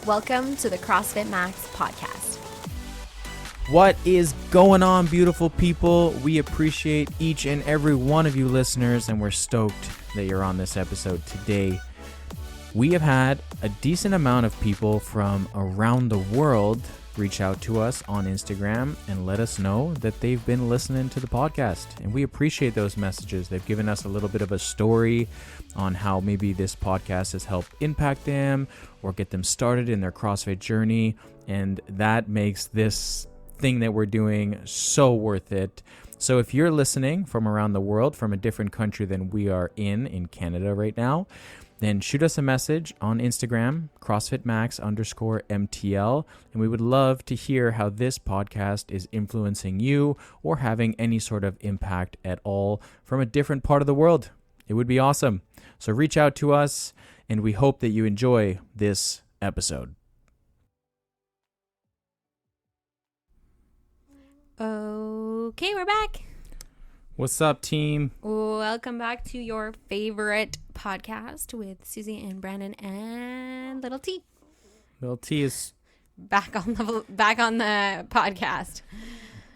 Welcome to the CrossFit Max podcast. What is going on, beautiful people? We appreciate each and every one of you listeners, and we're stoked that you're on this episode today. We have had a decent amount of people from around the world reach out to us on Instagram and let us know that they've been listening to the podcast. And we appreciate those messages. They've given us a little bit of a story on how maybe this podcast has helped impact them or get them started in their CrossFit journey. And that makes this thing that we're doing so worth it. So if you're listening from around the world, from a different country than we are in Canada right now, then shoot us a message on Instagram, CrossFitMax_MTL, and we would love to hear how this podcast is influencing you or having any sort of impact at all from a different part of the world. It would be awesome. So reach out to us, and we hope that you enjoy this episode. Okay, we're back. What's up, team? Welcome back to your favorite podcast with Susie and Brandon and Little T. Little T is back on the podcast.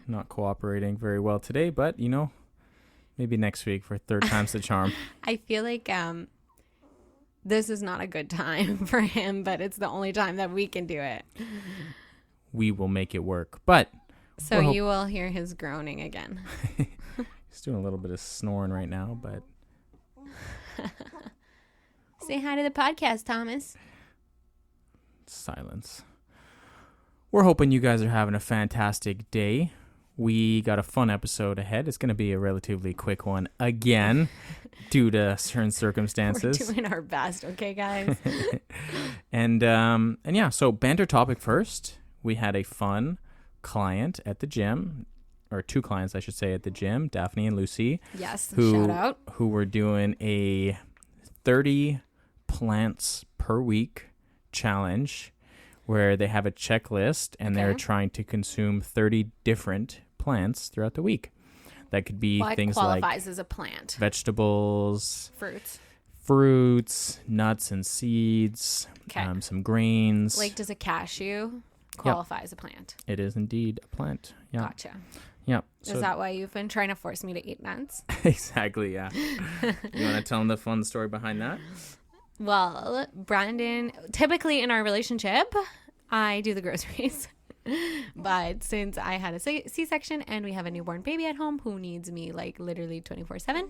Not cooperating very well today, but maybe next week for third time's the charm. I feel like this is not a good time for him, but it's the only time that we can do it. We will make it work, but so you will hear his groaning again. He's doing a little bit of snoring right now, but say hi to the podcast, Thomas. Silence. We're hoping you guys are having a fantastic day. We got a fun episode ahead. It's going to be a relatively quick one again due to certain circumstances. We're doing our best, okay, guys? and yeah, so banter topic first. We had a fun client at the gym, or two clients, I should say, at the gym, Daphne and Lucy. Yes, shout out. Who were doing a 30 plants per week challenge where they have a checklist and they're trying to consume 30 different plants throughout the week. That could be things like qualifies as a plant? Vegetables, fruits, nuts and seeds, some grains. Like, does a cashew qualify as a plant? It is indeed a plant. Yeah. Gotcha. Yeah. Is that why you've been trying to force me to eat nuts? Exactly, yeah. You want to tell them the fun story behind that? Well, Brandon, typically in our relationship, I do the groceries. But since I had a C-section and we have a newborn baby at home who needs me like literally 24/7,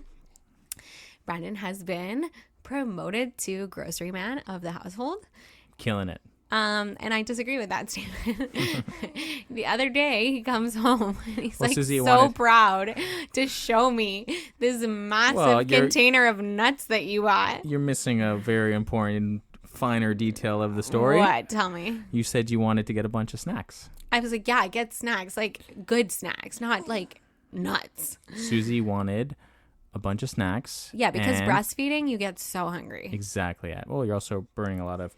Brandon has been promoted to grocery man of the household. Killing it. And I disagree with that statement. The other day he comes home and he's Susie proud to show me this massive container of nuts that you bought. You're missing a very important finer detail of the story. What? Tell me. You said you wanted to get a bunch of snacks. I was like, yeah, get snacks, like good snacks, not like nuts. Susie wanted a bunch of snacks. Yeah, because breastfeeding, you get so hungry. Exactly. Well, you're also burning a lot of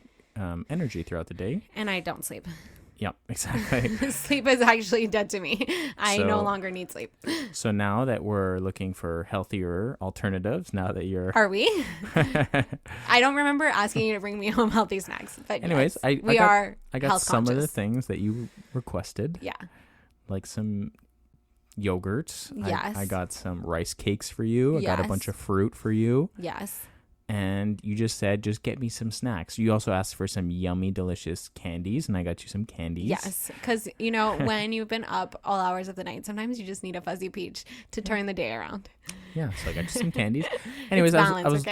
energy throughout the day. And I don't sleep. Yep, exactly. Sleep is actually dead to me. I no longer need sleep. So now that we're looking for healthier alternatives, now that you're... Are we? I don't remember asking you to bring me home healthy snacks. But anyways, yes, I got some conscious. of the things that you requested. Yeah. Like some yogurt. Yes. I got some rice cakes for you. I got a bunch of fruit for you. Yes. And you just said, just get me some snacks. You also asked for some yummy, delicious candies, and I got you some candies. Yes, because, when you've been up all hours of the night, sometimes you just need a fuzzy peach to turn the day around. Yeah, so I got you some candies. Anyways, I was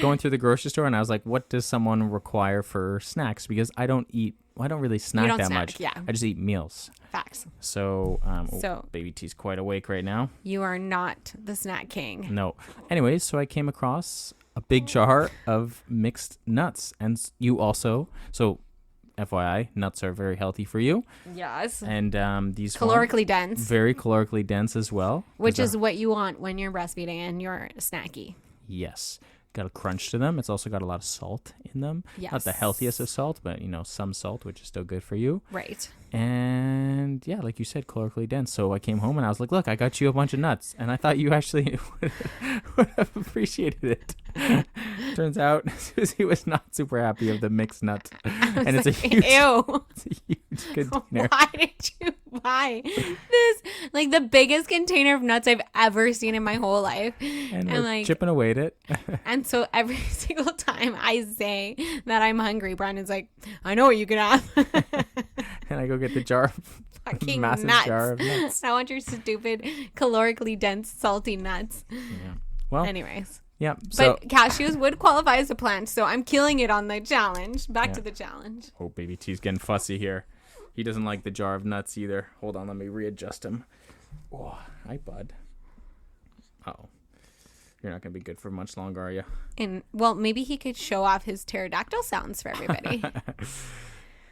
going through the grocery store, and I was like, what does someone require for snacks? Because I don't really snack that much. Yeah. I just eat meals. Facts. So, baby T's quite awake right now. You are not the snack king. No. Anyways, so I came across a big jar of mixed nuts, and you also, so FYI, nuts are very healthy for you. Yes. And these calorically dense. Very calorically dense as well. Which is what you want when you're breastfeeding and you're snacky. Yes. Got a crunch to them. It's also got a lot of salt in them. Yes. Not the healthiest of salt, but some salt, which is still good for you. Right. And yeah, like you said, calorically dense. So I came home and I was like, look, I got you a bunch of nuts. And I thought you actually would have appreciated it. Turns out Susie was not super happy of the mixed nuts. And it's like, a huge, ew. it's a huge container. Why did you buy this? Like the biggest container of nuts I've ever seen in my whole life. And we're like, chipping away at it. and so every single time I say that I'm hungry, Brandon's like, I know what you can have. And I go get the jar, Fucking massive nuts. jar of nuts. I want your stupid, calorically dense, salty nuts. Yeah. Well, Anyways. yeah. So, But cashews would qualify as a plant, so I'm killing it on the challenge. Back to the challenge. oh, baby T's getting fussy here. He doesn't like the jar of nuts either. Hold on, let me readjust him. Oh, hi, bud. Uh-oh. You're not going to be good for much longer, are you? And well, maybe he could show off his pterodactyl sounds for everybody.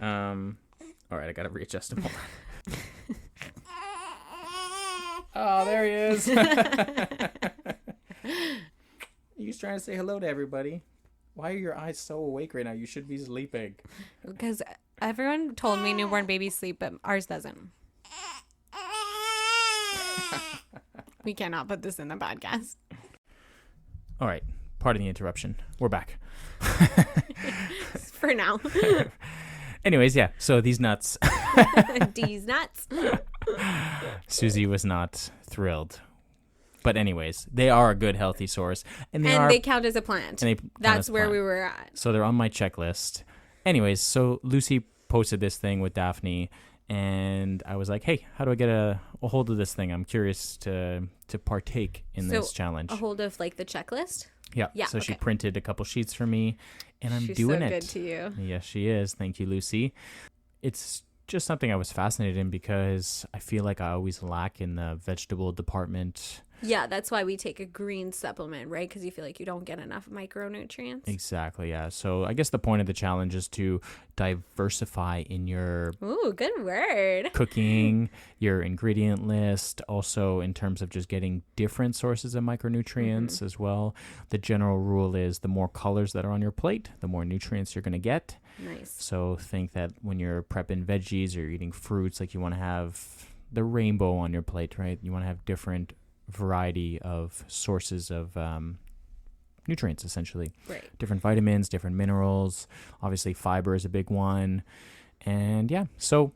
All right, I got to readjust him. Hold on. Oh, there he is. He's trying to say hello to everybody. Why are your eyes so awake right now? You should be sleeping. Because everyone told me newborn babies sleep, but ours doesn't. We cannot put this in the podcast. All right. Pardon the interruption. We're back. For now. Anyways, yeah. So these nuts. These nuts. Susie was not thrilled. But anyways, they are a good healthy source. And they count as a plant. That's where we were at. So they're on my checklist. Anyways, so Lucy posted this thing with Daphne. And I was like, hey, how do I get a hold of this thing? I'm curious to partake in this challenge. A hold of like the checklist? Yeah. So she printed a couple sheets for me, and I'm doing it. She's so good to you. Yes, she is. Thank you, Lucy. It's just something I was fascinated in because I feel like I always lack in the vegetable department. Yeah, that's why we take a green supplement, right? Because you feel like you don't get enough micronutrients. Exactly, yeah. So I guess the point of the challenge is to diversify in your good word. Cooking, your ingredient list, also in terms of just getting different sources of micronutrients as well. The general rule is the more colors that are on your plate, the more nutrients you're going to get. Nice. So think that when you're prepping veggies or you're eating fruits, like you want to have the rainbow on your plate, right? You want to have different variety of sources of nutrients, essentially. Right. Different vitamins, different minerals. Obviously, fiber is a big one. And yeah, so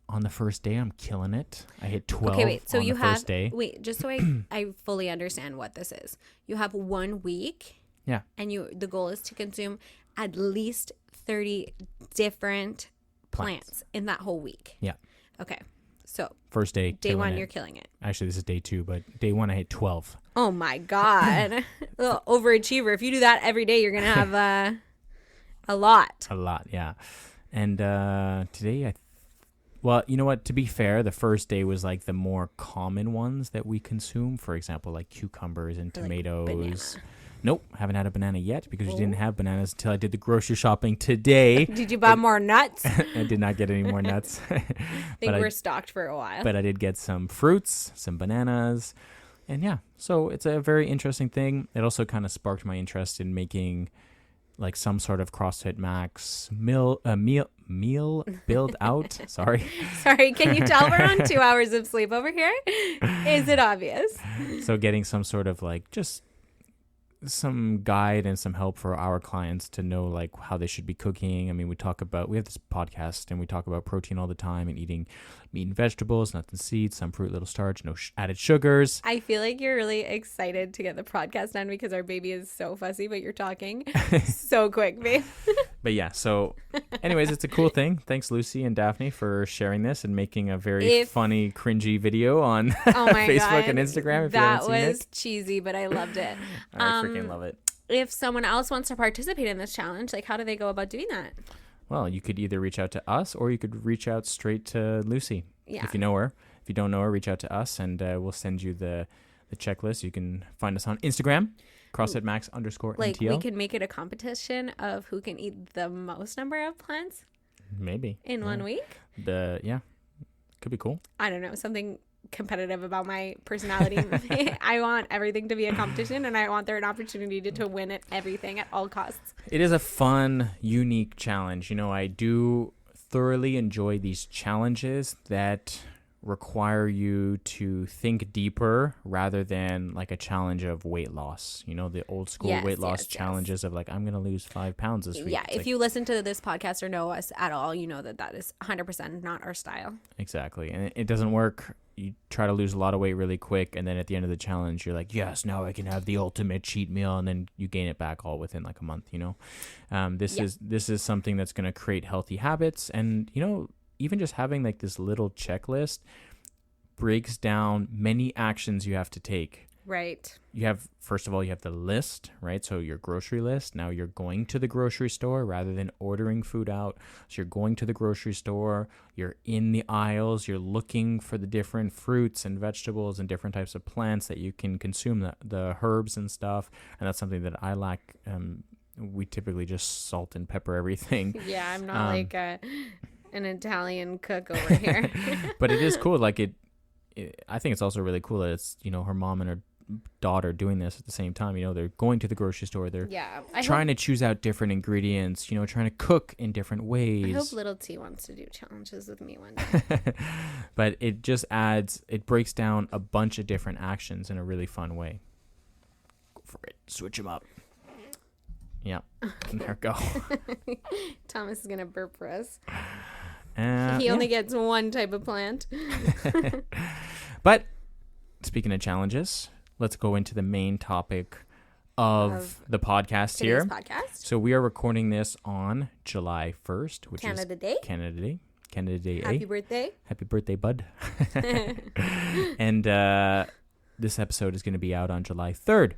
on the first day, I'm killing it. I hit 12 okay, wait. So on you the have, first day. Wait, just so I fully understand what this is. You have 1 week. Yeah. And the goal is to consume at least 30 different plants in that whole week. Yeah. Okay. So first day. Day 1, you're killing it. Actually, this is day 2, but day 1, I hit 12. Oh my God. Little overachiever. If you do that every day, you're going to have a lot. A lot, yeah. And today, well, you know what? To be fair, the first day was like the more common ones that we consume. For example, like cucumbers and tomatoes. Like nope, haven't had a banana yet because we didn't have bananas until I did the grocery shopping today. Did you buy more nuts? I did not get any more nuts. I think we're stocked for a while. But I did get some fruits, some bananas. And yeah, so it's a very interesting thing. It also kind of sparked my interest in making like some sort of CrossFit Max meal build out. Sorry, can you tell we're on 2 hours of sleep over here? Is it obvious? So getting some sort of like just some guide and some help for our clients to know like how they should be cooking. I mean, we have this podcast and we talk about protein all the time and eating meat and vegetables, nuts and seeds, some fruit, little starch, no added sugars. I feel like you're really excited to get the podcast done because our baby is so fussy, but you're talking so quick, babe. But yeah, so anyways, it's a cool thing. Thanks, Lucy and Daphne, for sharing this and making a very funny, cringy video on Facebook and Instagram. If that you haven't seen was cheesy, but I loved it. I freaking love it. If someone else wants to participate in this challenge, like how do they go about doing that? Well, you could either reach out to us or you could reach out straight to Lucy. Yeah. If you know her. If you don't know her, reach out to us and we'll send you the checklist. You can find us on Instagram. CrossFitMax_MTL. Like we could make it a competition of who can eat the most number of plants. Maybe. In 1 week? Could be cool. I don't know. Something competitive about my personality. I want everything to be a competition and I want there an opportunity to win at everything at all costs. It is a fun, unique challenge. You know, I do thoroughly enjoy these challenges that require you to think deeper rather than like a challenge of weight loss. You know, the old school weight loss challenges of like, I'm going to lose 5 pounds this week. Yeah. It's If like, you listen to this podcast or know us at all, you know that is 100% not our style. Exactly. And it doesn't work. You try to lose a lot of weight really quick. And then at the end of the challenge, you're like, yes, now I can have the ultimate cheat meal. And then you gain it back all within like a month, you know. This is something that's going to create healthy habits. And, you know, even just having like this little checklist breaks down many actions you have to take. Right. You have, first of all, you have the list, right? So your grocery list. Now you're going to the grocery store rather than ordering food out. So you're going to the grocery store, you're in the aisles, you're looking for the different fruits and vegetables and different types of plants that you can consume, the herbs and stuff. And that's something that I lack. We typically just salt and pepper everything. Yeah, I'm not like an Italian cook over here. But it is cool. Like I think it's also really cool that it's, you know, her mom and her daughter doing this at the same time. You know, they're going to the grocery store. They're trying to choose out different ingredients, you know, trying to cook in different ways. I hope little T wants to do challenges with me one day. But it just it breaks down a bunch of different actions in a really fun way. Go for it. Switch them up. Yeah. There we go. Thomas is going to burp for us. He only gets one type of plant. But speaking of challenges, let's go into the main topic of the podcast here. Podcast. So we are recording this on July 1st, which Canada is Day. Canada Day. Happy birthday. Happy birthday, bud. And this episode is going to be out on July 3rd.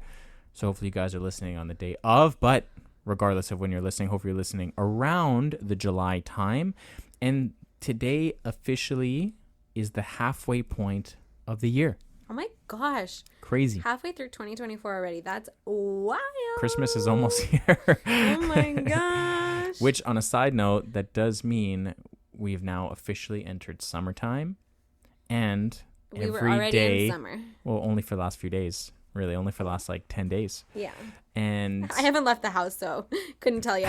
So hopefully you guys are listening on the day of, but regardless of when you're listening, hopefully you're listening around the July time. And today officially is the halfway point of the year. Oh my gosh. Crazy. Halfway through 2024 already. That's wild. Christmas is almost here. Oh my gosh. Which, on a side note, that does mean we've now officially entered summertime. And we were every already day, in summer. well, only for the last few days. Really, only for the last like 10 days. Yeah. And I haven't left the house, so couldn't tell you.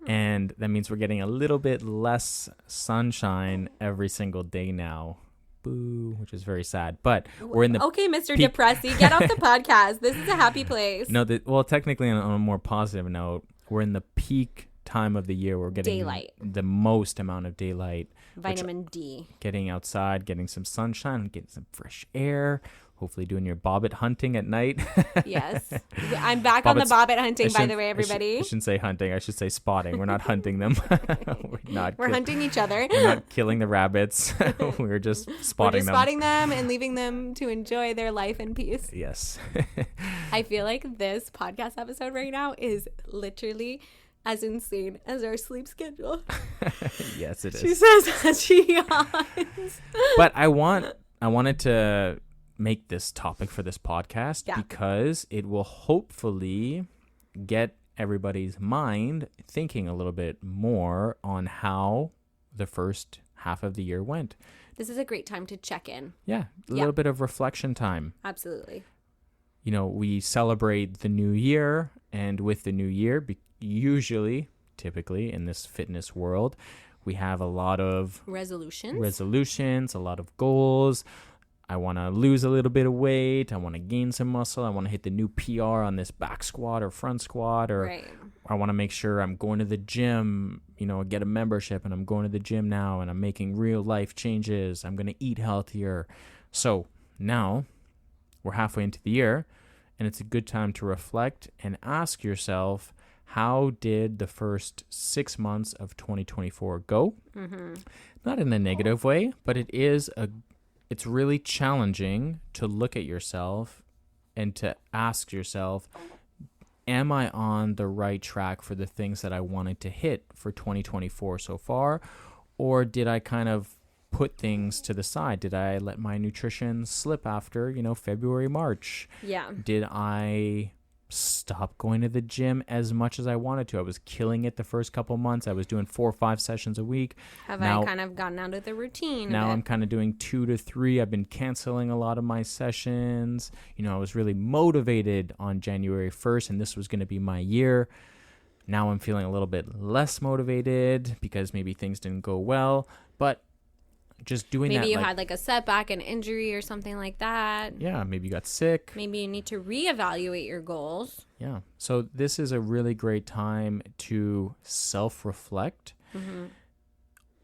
And that means we're getting a little bit less sunshine every single day now. Boo, which is very sad. But we're in the okay, Mr. Depressy, get off the podcast. This is a happy place. No, well, technically on a more positive note, we're in the peak time of the year. We're getting daylight. The most amount of daylight. Vitamin D. Getting outside, getting some sunshine, getting some fresh air. Hopefully doing your bobbit hunting at night. Yes. I'm back on the bobbit hunting, by the way, everybody. I shouldn't say hunting. I should say spotting. We're not hunting them. We're hunting each other. We're not killing the rabbits. We're just spotting them. Spotting them and leaving them to enjoy their life in peace. Yes. I feel like this podcast episode right now is literally as insane as our sleep schedule. Yes, it is. She says as she yawns. But I wanted to make this topic for this podcast because it will hopefully get everybody's mind thinking a little bit more on how the first half of the year went. This is a great time to check in. Yeah, a little bit of reflection time. Absolutely. You know, we celebrate the new year, and with the new year, typically in this fitness world, we have a lot of resolutions, a lot of goals. I want to lose a little bit of weight. I want to gain some muscle. I want to hit the new PR on this back squat or front squat, or I want to make sure I'm going to the gym, you know, get a membership and I'm going to the gym now and I'm making real life changes. I'm going to eat healthier. So now we're halfway into the year and it's a good time to reflect and ask yourself, how did the first 6 months of 2024 go? Mm-hmm. Not in a negative way, but it's really challenging to look at yourself and to ask yourself, am I on the right track for the things that I wanted to hit for 2024 so far? Or did I kind of put things to the side? Did I let my nutrition slip after, February, March? Yeah. Did I stop going to the gym as much as I wanted to? I was killing it the first couple months. I was doing 4 or 5 sessions a week. I kind of gotten out of the routine? Now I'm kind of doing 2 to 3. I've been canceling a lot of my sessions. I was really motivated on January 1st, and this was going to be my year. Now I'm feeling a little bit less motivated because maybe things didn't go well. But just doing that. Maybe you had like a setback, an injury or something like that. Yeah, maybe you got sick. Maybe you need to reevaluate your goals. Yeah. So this is a really great time to self-reflect,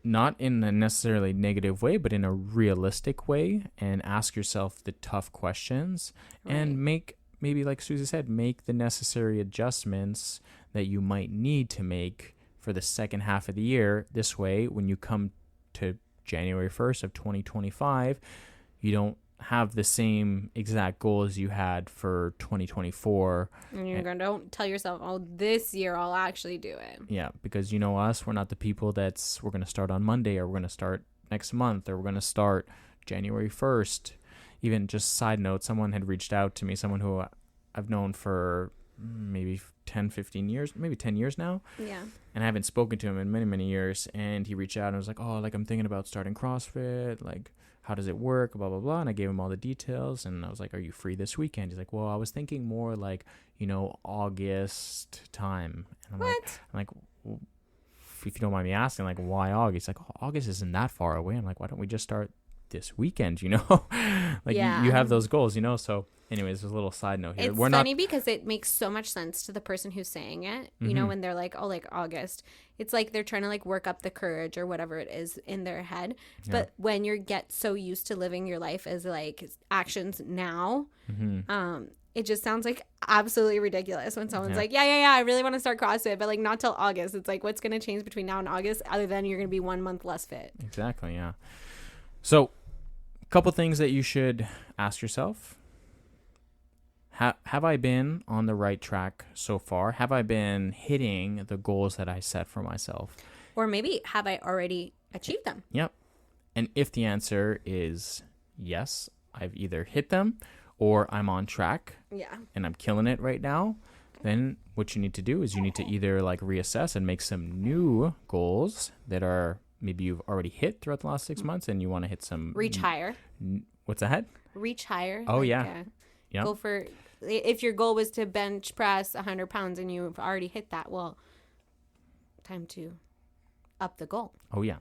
not in a necessarily negative way, but in a realistic way, and ask yourself the tough questions and make, maybe like Susie said, make the necessary adjustments that you might need to make for the second half of the year. This way, when you come to January 1st of 2025, you don't have the same exact goals you had for 2024. And you're going to don't tell yourself, oh, this year I'll actually do it. Yeah, because you know us, we're not the people we're going to start on Monday, or we're going to start next month, or we're going to start January 1st. Even just side note, someone had reached out to me, someone who I've known for maybe 10, 15 years, maybe 10 years now. Yeah. And I haven't spoken to him in many, many years. And he reached out and was like, oh, like I'm thinking about starting CrossFit. Like, how does it work? Blah, blah, blah. And I gave him all the details. And I was like, are you free this weekend? He's like, well, I was thinking more like, August time. And I'm like, well, if you don't mind me asking, like, why August? He's like, oh, August isn't that far away. I'm like, why don't we just start this weekend, like you have those goals, so anyways, there's a little side note here. It's funny because it makes so much sense to the person who's saying it, when they're like, oh, like August, it's like they're trying to like work up the courage or whatever it is in their head. But when you get so used to living your life as like actions now, it just sounds like absolutely ridiculous when someone's like, yeah, I really want to start CrossFit, but like not till August. It's like, what's going to change between now and August other than you're going to be 1 month less fit? Exactly. Yeah. So couple things that you should ask yourself. Have I been on the right track so far? Have I been hitting the goals that I set for myself? Or maybe have I already achieved them? Yep. And if the answer is yes, I've either hit them or I'm on track and I'm killing it right now, then what you need to do is you need to either like reassess and make some new goals that are maybe you've already hit throughout the last 6 months and you want to hit some... Reach higher. What's that? Reach higher. Oh, yeah. Go for... If your goal was to bench press 100 pounds and you've already hit that, well, time to up the goal. Oh, yeah.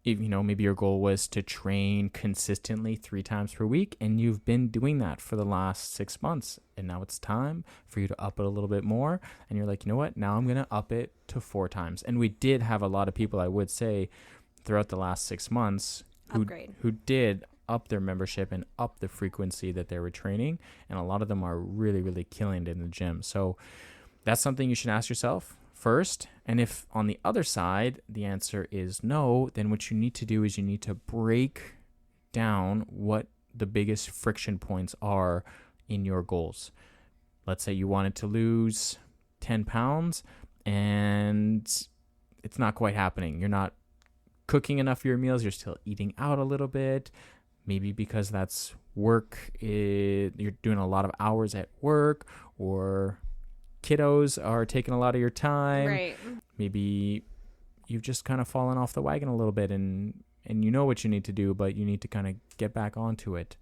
If, maybe your goal was to train consistently 3 times per week and you've been doing that for the last 6 months and now it's time for you to up it a little bit more. And you're like, you know what? Now I'm going to up it to 4 times. And we did have a lot of people, I would say, throughout the last 6 months who did up their membership and up the frequency that they were training. And a lot of them are really, really killing it in the gym. So that's something you should ask yourself first. And if on the other side, the answer is no, then what you need to do is you need to break down what the biggest friction points are in your goals. Let's say you wanted to lose 10 pounds and it's not quite happening. You're not cooking enough of your meals. You're still eating out a little bit. Maybe because that's work. You're doing a lot of hours at work, or kiddos are taking a lot of your time. Right. Maybe you've just kind of fallen off the wagon a little bit and you know what you need to do, but you need to kind of get back onto it.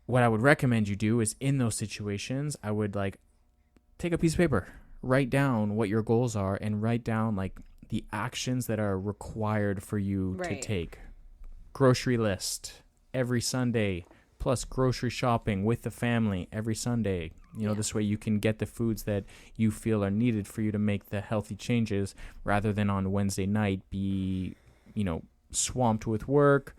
What I would recommend you do is in those situations, I would take a piece of paper, write down what your goals are and write down the actions that are required for you to take. Grocery list every Sunday, plus grocery shopping with the family every Sunday. This way you can get the foods that you feel are needed for you to make the healthy changes rather than on Wednesday night be, swamped with work.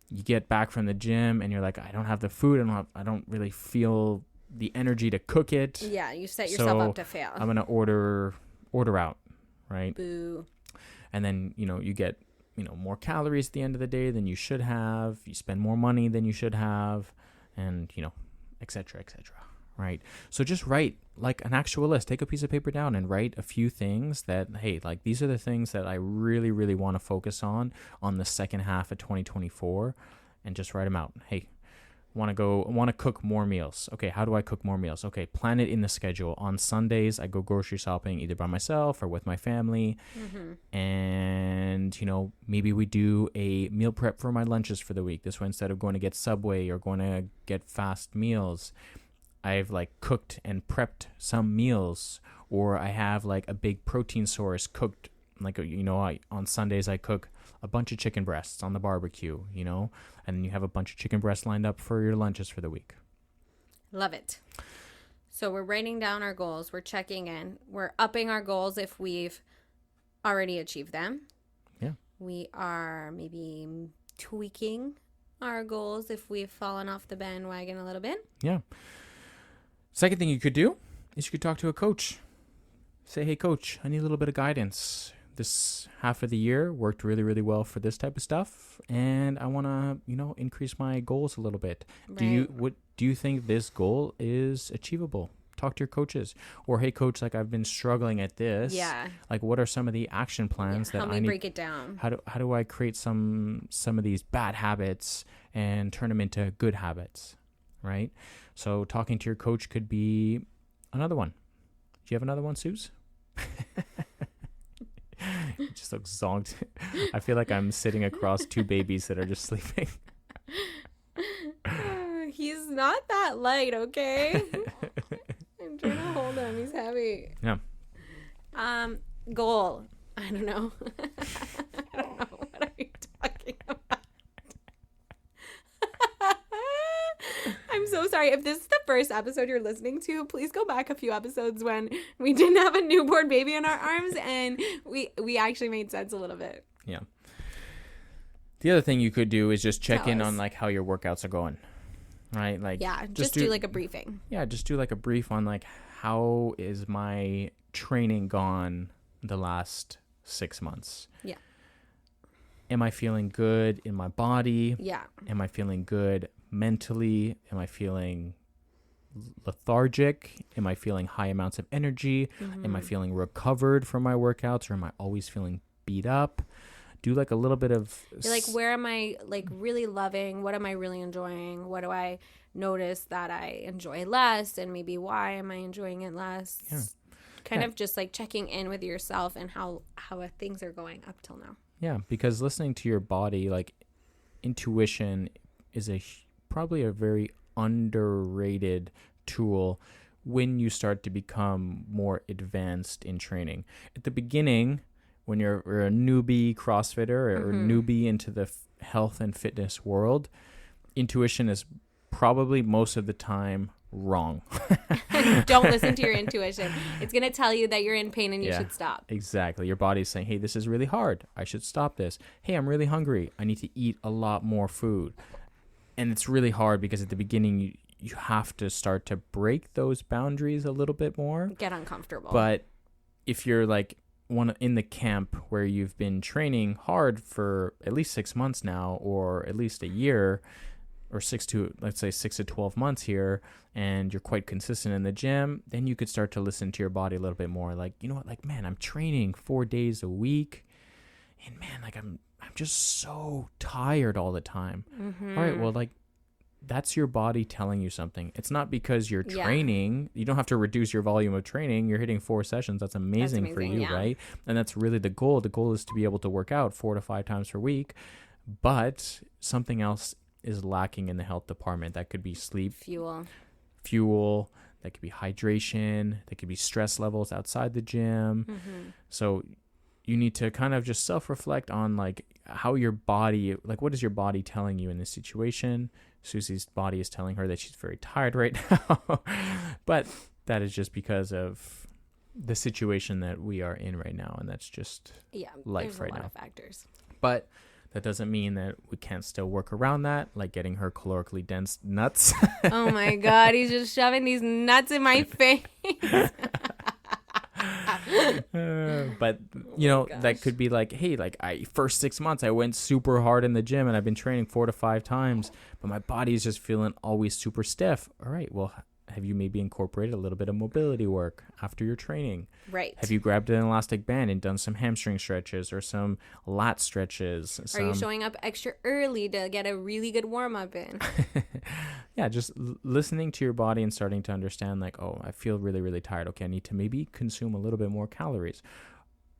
You get back from the gym and you're like, I don't have the food. I don't really feel the energy to cook it. Yeah, you set yourself up to fail. I'm going to order out, right? Boo. And then, you get, more calories at the end of the day than you should have. You spend more money than you should have, and, et cetera, right? So just write an actual list. Take a piece of paper down and write a few things that, hey, these are the things that I really, really want to focus on the second half of 2024, and just write them out. Hey, I want to cook more meals. Okay, how do I cook more meals? Okay, plan it in the schedule. On Sundays, I go grocery shopping either by myself or with my family. Mm-hmm. And, maybe we do a meal prep for my lunches for the week. This way, instead of going to get Subway or going to get fast meals, I've cooked and prepped some meals, or I have a big protein source cooked like, on Sundays I cook a bunch of chicken breasts on the barbecue, and then you have a bunch of chicken breasts lined up for your lunches for the week. Love it. So we're writing down our goals. We're checking in. We're upping our goals if we've already achieved them. Yeah. We are maybe tweaking our goals if we've fallen off the bandwagon a little bit. Yeah. Second thing you could do is you could talk to a coach. Say, hey, coach, I need a little bit of guidance. This half of the year worked really, really well for this type of stuff, and I want to, increase my goals a little bit. Right. Do you think this goal is achievable? Talk to your coaches. Or, hey, coach, like, I've been struggling at this. Yeah. Like, what are some of the action plans that help I me need? break it down. How do I create some of these bad habits and turn them into good habits, right? So talking to your coach could be another one. Do you have another one, Suze? You just look zonked. I feel like I'm sitting across two babies that are just sleeping. He's not that light, okay? I'm trying to hold him. He's heavy. Yeah. Goal. I don't know. I don't know. What are you talking about? I'm so sorry. If this is the first episode you're listening to, please go back a few episodes when we didn't have a newborn baby in our arms and we actually made sense a little bit. Yeah. The other thing you could do is just check Tell in us. on like how your workouts are going. Right? Like, Yeah, just do like a briefing. Yeah, just do like a brief on like how is my training gone the last 6 months? Yeah. Am I feeling good in my body? Yeah. Am I feeling good mentally? Am I feeling lethargic? Am I feeling high amounts of energy? Am I feeling recovered from my workouts, or am I always feeling beat up? Do like a little bit of You're like, where am I like really loving? What am I really enjoying? What do I notice that I enjoy less? And maybe why am I enjoying it less? Yeah. Kind of just like checking in with yourself and how things are going up till now. Yeah, because listening to your body, like intuition is probably a very underrated tool when you start to become more advanced in training. At the beginning, when you're a newbie CrossFitter or newbie into the health and fitness world, intuition is probably most of the time wrong. Don't listen to your intuition. It's going to tell you that you're in pain and you should stop. Exactly. Your body's saying, hey, this is really hard. I should stop this. Hey, I'm really hungry. I need to eat a lot more food. And it's really hard because at the beginning, you have to start to break those boundaries a little bit more. Get uncomfortable. But if you're like in the camp where you've been training hard for at least 6 months now, or at least a year, or 6 to 12 months here, and you're quite consistent in the gym, then you could start to listen to your body a little bit more. Like, you know what, like, man, I'm training 4 days a week, and man, like I'm just so tired all the time. All right, well, like, that's your body telling you something. It's not because you're training. You don't have to reduce your volume of training. You're hitting 4 sessions. That's amazing for you, right? And that's really the goal. The goal is to be able to work out 4 to 5 times per week. But something else is lacking in the health department. That could be sleep, fuel. That could be hydration. That could be stress levels outside the gym. So you need to kind of just self-reflect on like how your body, like what is your body telling you in this situation? Susie's body is telling her that she's very tired right now, but that is just because of the situation that we are in right now, and that's just life right now. There's a lot of factors. But that doesn't mean that we can't still work around that, like getting her calorically dense nuts. Oh my God, he's just shoving these nuts in my face. But you know, that could be like, hey, like first 6 months I went super hard in the gym and I've been training 4 to 5 times, but my body is just feeling always super stiff. All right, well, have you maybe incorporated a little bit of mobility work after your training? Right. Have you grabbed an elastic band and done some hamstring stretches or some lat stretches? Are you showing up extra early to get a really good warm-up in? Yeah, just listening to your body and starting to understand like, oh, I feel really, really tired. Okay, I need to maybe consume a little bit more calories.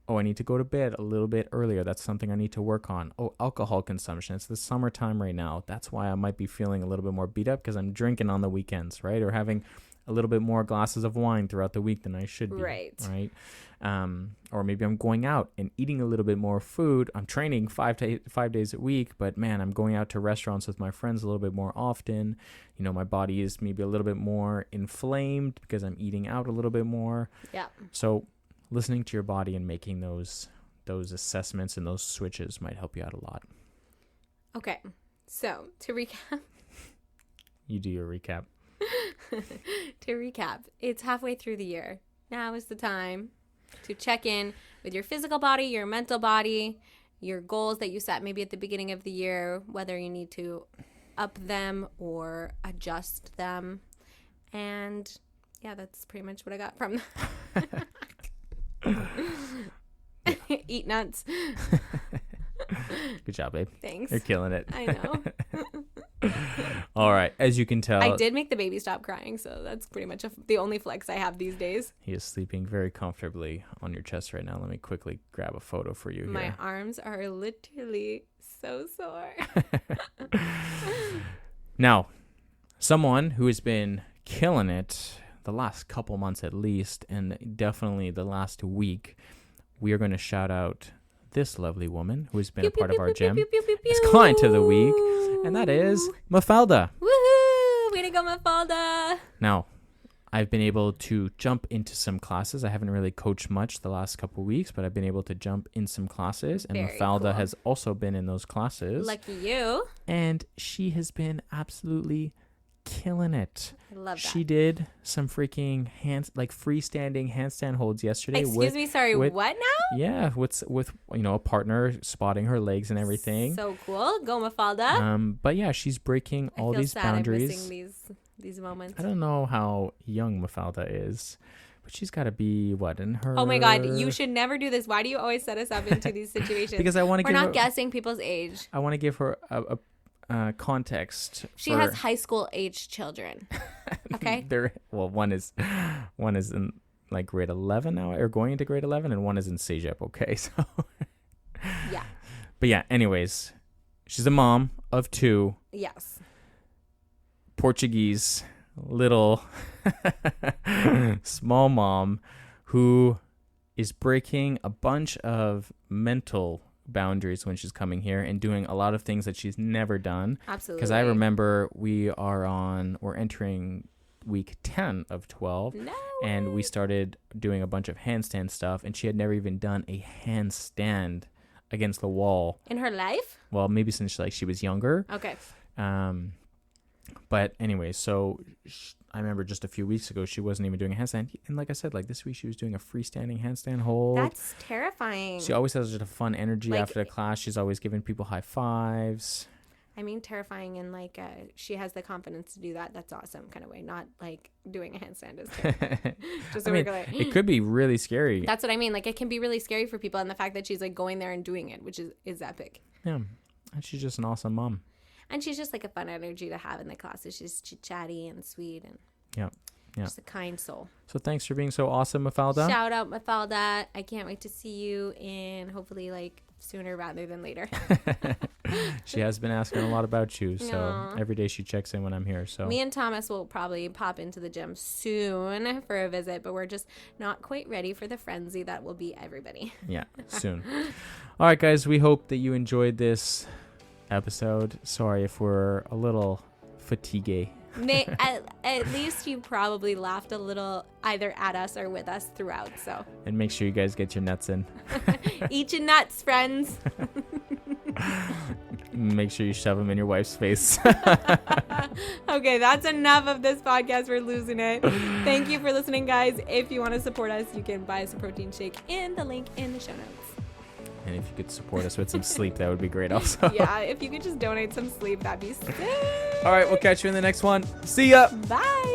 Oh, I need to go to bed a little bit earlier. That's something I need to work on. Oh, alcohol consumption. It's the summertime right now. That's why I might be feeling a little bit more beat up because I'm drinking on the weekends, right? Or having a little bit more glasses of wine throughout the week than I should be. Right. Or maybe I'm going out and eating a little bit more food. I'm training 5 days a week, but man, I'm going out to restaurants with my friends a little bit more often. You know, my body is maybe a little bit more inflamed because I'm eating out a little bit more. Yeah. So listening to your body and making those assessments and those switches might help you out a lot. Okay. So to recap. You do your recap. To recap, it's halfway through the year. Now is the time to check in with your physical body, your mental body, your goals that you set maybe at the beginning of the year, whether you need to up them or adjust them. And yeah, that's pretty much what I got from Eat nuts. Good job, babe. Thanks. You're killing it. I know. All right. As you can tell, I did make the baby stop crying, so that's pretty much the only flex I have these days. He is sleeping very comfortably on your chest right now. Let me quickly grab a photo for you My here. arms are literally so sore. Now, someone who has been killing it the last couple months at least, and definitely the last week, we are going to shout out this lovely woman who has been a part of our gym. It's client of the week, and that is Mafalda. Woohoo! Way to go, Mafalda! Now, I've been able to jump into some classes. I haven't really coached much the last couple weeks, but I've been able to jump in some classes, and Very Mafalda cool. has also been in those classes. Lucky you. And she has been absolutely killing it. I love that. She did some freaking freestanding handstand holds yesterday. Excuse me, sorry, with- what now? Yeah, with a partner spotting her legs and everything. So cool. Go, Mafalda. But yeah, she's breaking all I feel these sad boundaries. I'm missing these moments. I don't know how young Mafalda is, but she's got to be in her. Oh my God, you should never do this. Why do you always set us up into these situations? Because I want to. We're not guessing people's age. I want to give her a context. She has high school age children. Okay. One is in like grade 11 now, or going into grade 11, and one is in CEGEP. Okay, so. Yeah. But yeah, anyways, she's a mom of 2. Yes. Portuguese little small mom who is breaking a bunch of mental boundaries when she's coming here and doing a lot of things that she's never done. Absolutely. Because I remember we're entering week 10 of 12, No and way. we started doing a bunch of handstand stuff, and she had never even done a handstand against the wall. In her life? Well, maybe since she was younger. Okay. But anyway, so I remember just a few weeks ago, she wasn't even doing a handstand. And like I said, this week she was doing a freestanding handstand hold. That's terrifying. She always has just a fun energy Like- after the class. She's always giving people high fives. I mean, terrifying, and she has the confidence to do that. That's awesome, kind of way. Not doing a handstand is terrifying. Just I a mean, regular. it could be really scary. That's what I mean. It can be really scary for people, and the fact that she's going there and doing it, which is epic. Yeah. And she's just an awesome mom. And she's just a fun energy to have in the classes. She's chatty and sweet and Yeah. just a kind soul. So thanks for being so awesome, Mafalda. Shout out, Mafalda. I can't wait to see you in hopefully sooner rather than later. She has been asking a lot about you. So Aw. every day she checks in when I'm here. So Me and Thomas will probably pop into the gym soon for a visit, but we're just not quite ready for the frenzy that will be everybody. yeah, soon. All right, guys. We hope that you enjoyed this episode. Sorry if we're a little fatigué. At least you probably laughed a little either at us or with us throughout. So And make sure you guys get your nuts in. eat your nuts, friends. Make sure you shove them in your wife's face. Okay, that's enough of this podcast. We're losing it. Thank you for listening, guys. If you want to support us, you can buy us a protein shake in the link in the show notes. And if you could support us with some sleep, that would be great also. Yeah, if you could just donate some sleep, that'd be sick. All right, we'll catch you in the next one. See ya. Bye.